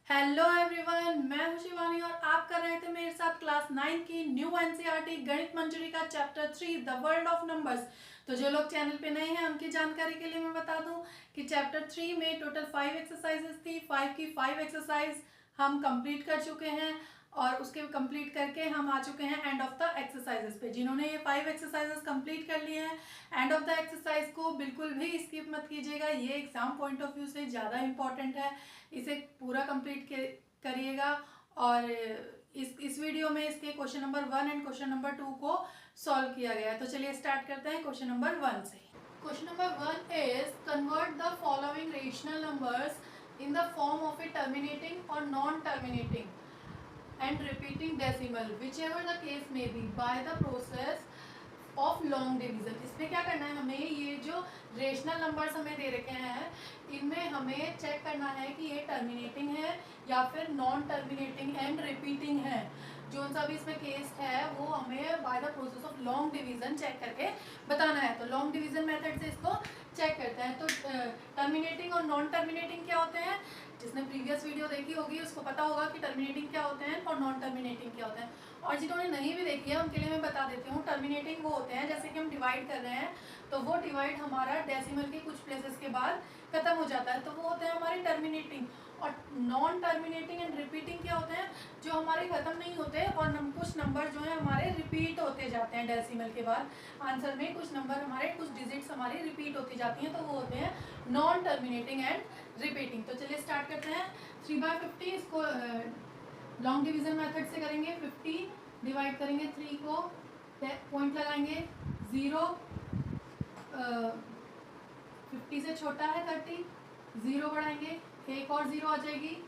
Hello everyone, मैं हूं शिवानी और आप कर रहे थे मेरे साथ क्लास 9 की न्यू एनसीईआरटी गणित मंजरी का chapter 3 the world of numbers. तो जो लोग चैनल पे नए हैं उनकी जानकारी के लिए मैं बता दूं कि चैप्टर 3 में टोटल 5 एक्सरसाइजेस थी। 5 की 5 एक्सरसाइज हम कंप्लीट कर चुके हैं और उसके कंप्लीट करके हम आ चुके हैं एंड ऑफ द एक्सरसाइजेस पे। जिन्होंने ये 5 एक्सरसाइजेस कंप्लीट कर लिए हैं, एंड ऑफ द एक्सरसाइज को बिल्कुल भी स्किप मत कीजिएगा। ये एग्जाम पॉइंट ऑफ व्यू से ज़्यादा इंपॉर्टेंट है, इसे पूरा कंप्लीट करिएगा। और इस वीडियो में इसके question number 1 and question number 2 को सॉल्व किया गया है। तो चलिए स्टार्ट करते हैं क्वेश्चन नंबर 1 से। Question number 1 is convert the following rational numbers in the form of a terminating और non terminating and repeating decimal whichever the case may be by the process of long division. इसमें क्या करना है, हमें ये जो rational numbers हमें दे रखे हैं इनमें हमें चेक करना है कि ये टर्मिनेटिंग है या फिर नॉन टर्मिनेटिंग एंड रिपीटिंग है। जो सा भी इसमें केस है वो हमें by the process of long division check करके बताना है। तो लॉन्ग डिवीजन मेथड से इसको चेक करते हैं। तो टर्मिनेटिंग और नॉन टर्मिनेटिंग क्या होते हैं, जिसने प्रीवियस वीडियो देखी होगी उसको पता होगा कि टर्मिनेटिंग क्या होते हैं और नॉन टर्मिनेटिंग क्या होते हैं। और जिन्होंने नहीं भी देखी है उनके लिए मैं बता देती हूँ। टर्मिनेटिंग वो होते हैं जैसे कि हम डिवाइड कर रहे हैं तो वो डिवाइड हमारा डेसिमल के कुछ प्लेसेस के बाद खत्म हो जाता है, तो वो होते हैं हमारे टर्मिनेटिंग। और नॉन टर्मिनेटिंग एंड रिपीटिंग क्या होते हैं, जो हमारे खत्म नहीं होते और कुछ नंबर जो है हमारे रिपीट होते जाते हैं डेसिमल के बाद। आंसर में कुछ नंबर हमारे, कुछ डिजिट्स हमारी रिपीट होती जाती हैं, तो वो होते हैं नॉन टर्मिनेटिंग एंड रिपीटिंग। तो चलिए स्टार्ट करते हैं। 3/50 इसको लॉन्ग डिवीजन मेथड से करेंगे। 50 डिवाइड करेंगे 3 को, पॉइंट लगाएंगे 0, 50 से छोटा है 30, 0 बढ़ाएंगे, एक और 0 आ जाएगी,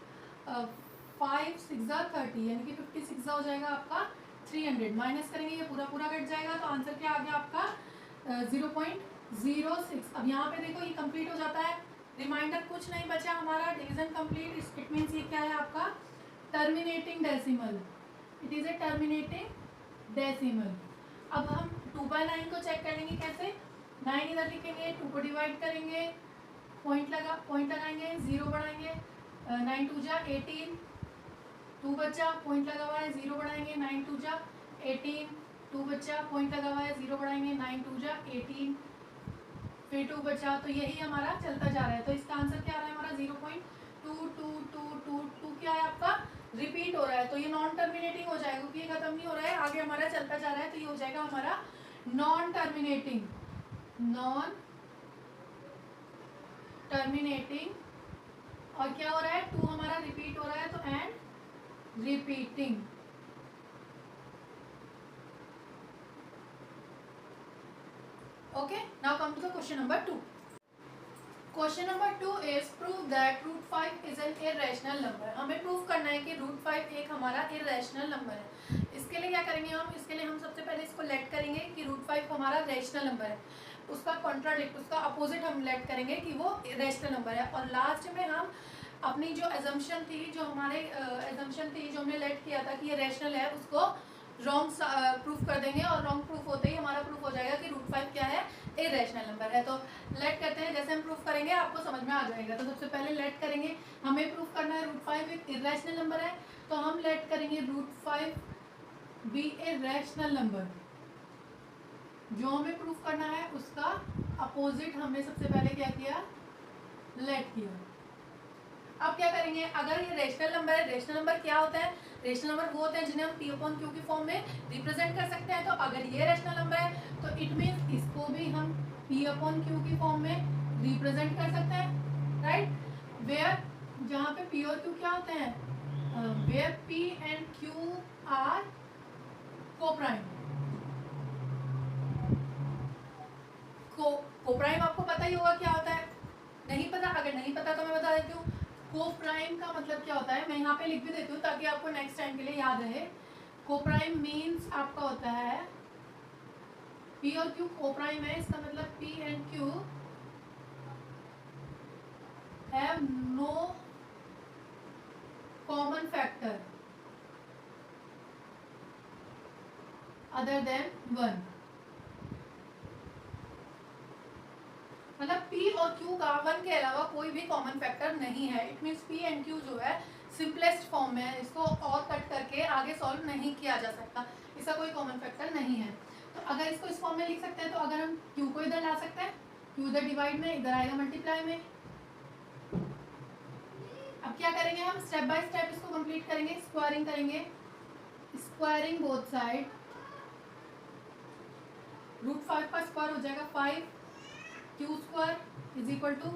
5 6 30 यानी कि 56 हो जाएगा आपका 300। माइनस करेंगे ये पूरा पूरा कट जाएगा, तो आंसर क्या आ गया आपका 0.06। अब यहाँ पे देखो ये कंप्लीट हो जाता है, रिमाइंडर कुछ नहीं बचा हमारा, डिवीजन कंप्लीट। इट मीन्स ये क्या है आपका terminating decimal, it is a terminating decimal. अब हम 2/9 को चेक करेंगे कैसे। 9 इधर लिखेंगे, 2 को डिवाइड करेंगे, पॉइंट लगाएंगे, 0 बढ़ाएंगे, 9 2 जा 18, 2 बचा, पॉइंट लगा हुआ है, 0 बढ़ाएंगे, 9 2 जा 18, 2 बचा, पॉइंट लगा हुआ है, 0 बढ़ाएंगे, 9 2 जा 18, फिर 2 बचा। तो यही हमारा चलता जा रहा है। तो इसका आंसर क्या आ रहा है हमारा 0.222222 क्या है आपका रिपीट हो रहा है। तो ये नॉन टर्मिनेटिंग हो जाएगा क्योंकि ये खत्म नहीं हो रहा है, आगे हमारा चलता जा रहा है, तो ये हो जाएगा हमारा नॉन टर्मिनेटिंग। नॉन टर्मिनेटिंग और क्या हो रहा है, 2 हमारा रिपीट हो रहा है, तो and repeating. Okay, now come to the question number 2. Question number 2 is prove that √5 is an irrational number. हमें प्रूव करना है कि √5 एक हमारा irrational number है। इसके लिए क्या करेंगे हम, इसके लिए हम सबसे पहले इसको लेट करेंगे कि √5 हमारा रैशनल नंबर है, उसका कॉन्ट्राडिक्ट, उसका अपोजिट हम लेट करेंगे कि वो रैशनल नंबर है। और लास्ट में हम अपनी जो एजम्पशन थी, जो हमारे एजम्पशन थी जो हमने लेट किया था कि ये रैशनल है, उसको रॉन्ग प्रूफ कर देंगे। और रॉन्ग प्रूफ होते ही हमारा प्रूफ हो जाएगा कि √5 क्या है, इरेशनल नंबर है। तो लेट करते हैं, जैसे हम प्रूफ करेंगे आपको समझ में आ जाएगा। तो सबसे पहले लेट करेंगे, हमें प्रूफ करना है √5 एक इरेशनल नंबर है, तो हम लेट करेंगे √5 बी ए रैशनल नंबर। जो हमें प्रूफ करना है उसका अपोजिट हमने सबसे पहले क्या किया, लेट किया। अब क्या करेंगे, अगर ये रेशनल नंबर है, रेशनल नंबर क्या होता है, रेशनल नंबर वो होते हैं जिन्हें हम P/Q की फॉर्म में रिप्रेजेंट कर सकते हैं। तो अगर ये रेशनल नंबर है तो इट मीन्स इसको भी हम P/Q की फॉर्म में रिप्रेजेंट कर सकते हैं, राइट। वेयर जहाँ पे P और Q क्या होते हैं, where P and Q are coprime. Coprime आपको पता ही होगा क्या होता है, नहीं पता, अगर नहीं पता तो मैं बता देती हूँ। कोप्राइम का मतलब क्या होता है, मैं यहाँ पे लिख भी देती हूँ ताकि आपको नेक्स्ट टाइम के लिए याद रहे। कोप्राइम मीन्स आपका होता है P और Q कोप्राइम है, इसका मतलब P and Q have no common factor other than 1। मतलब P और Q का 1 के अलावा कोई भी कॉमन फैक्टर नहीं है। It means P and Q जो है सिंपलेस्ट फॉर्म में है, इसको और कट करके आगे सॉल्व नहीं किया जा सकता, इसका कोई कॉमन फैक्टर नहीं है। तो अगर इसको इस फॉर्म में लिख सकते हैं तो अगर हम q को इधर ला सकते हैं, q इधर डिवाइड में, इधर आएगा मल्टीप्लाई में। अब क्या करेंगे हम, स्टेप बाय स्टेप इसको कंप्लीट करेंगे, स्क्वायरिंग करेंगे, स्क्वायरिंग बोथ साइड, √5 का स्क्वायर हो जाएगा 5q square is equal to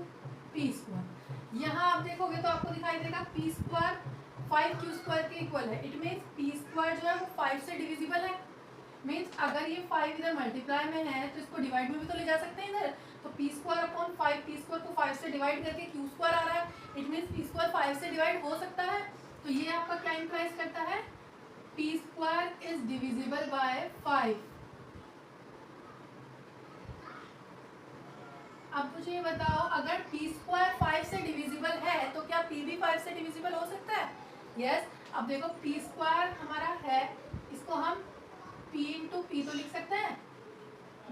p square. यहाँ आप देखोगे तो आपको दिखाई देगा p स्क्वायर 5q स्क्वायर के इक्वल है। इट मीन्स p स्क्वायर जो है वो 5 से डिविजिबल है। मीन्स अगर ये 5 इधर मल्टीप्लाई में है तो इसको डिवाइड में भी तो ले जा सकते हैं इधर, तो p square upon 5, p square को 5 से डिवाइड करके q स्क्वायर आ रहा है। इट मीन्स p स्क्वायर 5 से डिवाइड हो सकता है। तो ये आपका क्या इंप्लाइज करता है, p square is divisible by 5। अब मुझे ये बताओ, अगर p स्क्वायर 5 से डिविजिबल है तो क्या p भी 5 से डिविजिबल हो सकता है? यस। अब देखो p स्क्वायर हमारा है, इसको हम p इंटू पी तो लिख सकते हैं।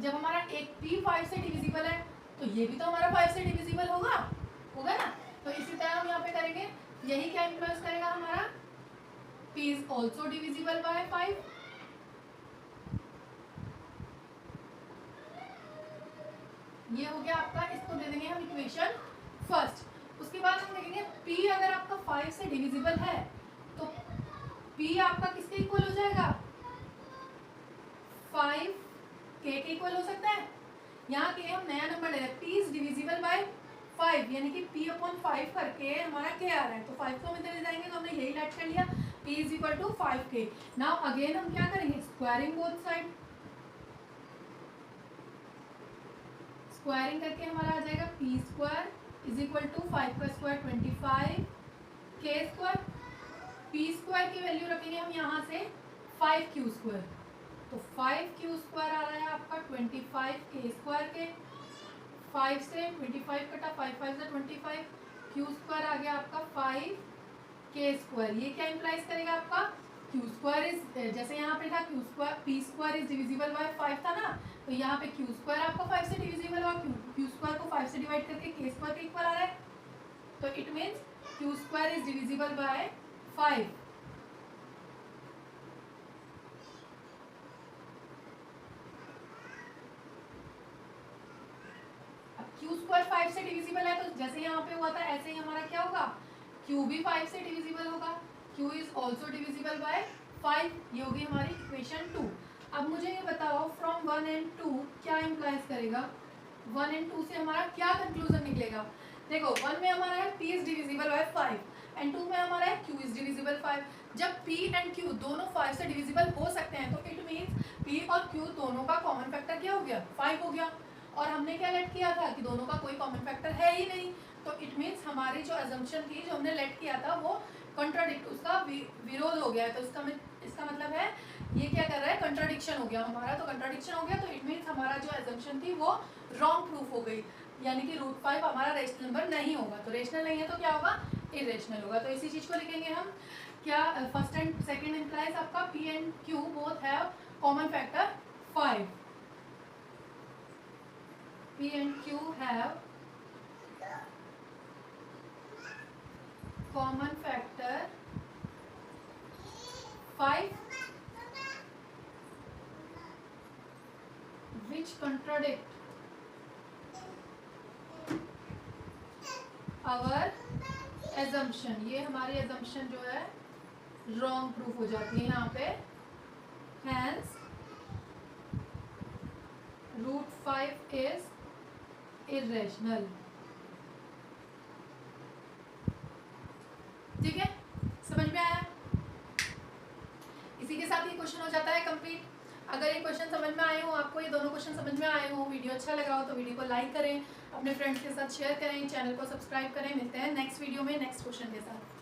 जब हमारा एक p 5 से डिविजिबल है तो ये भी तो हमारा 5 से डिविजिबल होगा ना। तो इसी तरह हम यहाँ पे करेंगे, यही क्या इंप्लाइज करेगा हमारा, p is also divisible by 5। ये हो गया आपका, इसको दे देंगे हम इक्वेशन फर्स्ट। उसके बाद हम देखेंगे p अगर आपका 5 से डिविजिबल है तो p आपका किसके इक्वल हो जाएगा, 5 k के इक्वल हो सकता है। यहाँ के हम नया नंबर ले रहे हैं, p इज डिविजिबल बाय 5, यानी कि p अपॉन 5 करके हमारा k आ रहा है। तो 5 को हम इधर ले जाएंगे तो हमने यही लेट कर लिया, p is equal to 5k। Now again हम क्या करेंगे, स्क्वायरिंग बोथ साइड, स्क्वायरिंग करके हमारा आ जाएगा p square is equal to 5 का square 25 k square. p square की वैल्यू रखेंगे हम यहाँ से 5q स्क्वायर, तो 5q स्क्वायर आ रहा है आपका 25 k स्क्वायर के, 5 से 25 कटा, 5 5 से 25, q स्क्वायर आ गया आपका 5 k स्क्वायर। ये क्या इंप्लाइज करेगा आपका, q स्क्वायर इज, जैसे यहाँ पे था q square, p square is divisible by 5 था ना, तो यहाँ पे q स्क्वायर आपका 5 से डिविजिबल हुआ, q स्क्वायर को 5 से डिवाइड करके k स्क्वायर के इक्वल आ रहा है। तो it means q square is divisible by 5। q square 5 से डिविजिबल है तो जैसे यहाँ पे हुआ था ऐसे ही हमारा क्या होगा, q भी 5 से डिविजिबल होगा, q is also divisible by 5। ये होगी हमारी इक्वेशन 2। अब मुझे ये बताओ फ्रॉम 1 एंड 2 क्या इंप्लाइज करेगा, 1 एंड 2 से हमारा क्या कंक्लूजन निकलेगा। देखो 1 में हमारा है p is divisible by 5 and 2 में हमारा है q इज डिविजिबल 5। जब p एंड q दोनों 5 से डिविजिबल हो सकते हैं तो इट मीन्स p और q दोनों का कॉमन फैक्टर क्या हो गया, 5 हो गया। और हमने क्या लेट किया था कि दोनों का कोई कॉमन फैक्टर है ही नहीं, तो इट मीन्स हमारी जो अजम्पशन थी, जो हमने लेट किया था वो कंट्राडिक्ट, उसका विरोध हो गया है। तो इसका मतलब है ये क्या कर रहा है, कंट्राडिक्शन हो गया हमारा। तो कंट्राडिक्शन हो गया तो इट मीन्स हमारा जो अजम्पशन थी वो रॉन्ग प्रूफ हो गई, यानी कि √5 हमारा रेशनल नंबर नहीं होगा। तो रेशनल नहीं है तो क्या होगा, इरेशनल होगा। तो इसी चीज को लिखेंगे हम, क्या फर्स्ट एंड सेकंड इंप्लाइज आपका p and q both have common factor 5। p and q have common factor 5 which contradict our assumption। ये हमारी assumption जो है wrong proof हो जाती है यहाँ पे। hence √5 is irrational। ठीक है, समझ में आया। इसी के साथ ये क्वेश्चन हो जाता है कंप्लीट। अगर ये क्वेश्चन समझ में आए हो, आपको ये दोनों क्वेश्चन समझ में आए हो, वीडियो अच्छा लगा हो तो वीडियो को लाइक करें, अपने फ्रेंड्स के साथ शेयर करें, चैनल को सब्सक्राइब करें। मिलते हैं नेक्स्ट वीडियो में नेक्स्ट क्वेश्चन के साथ।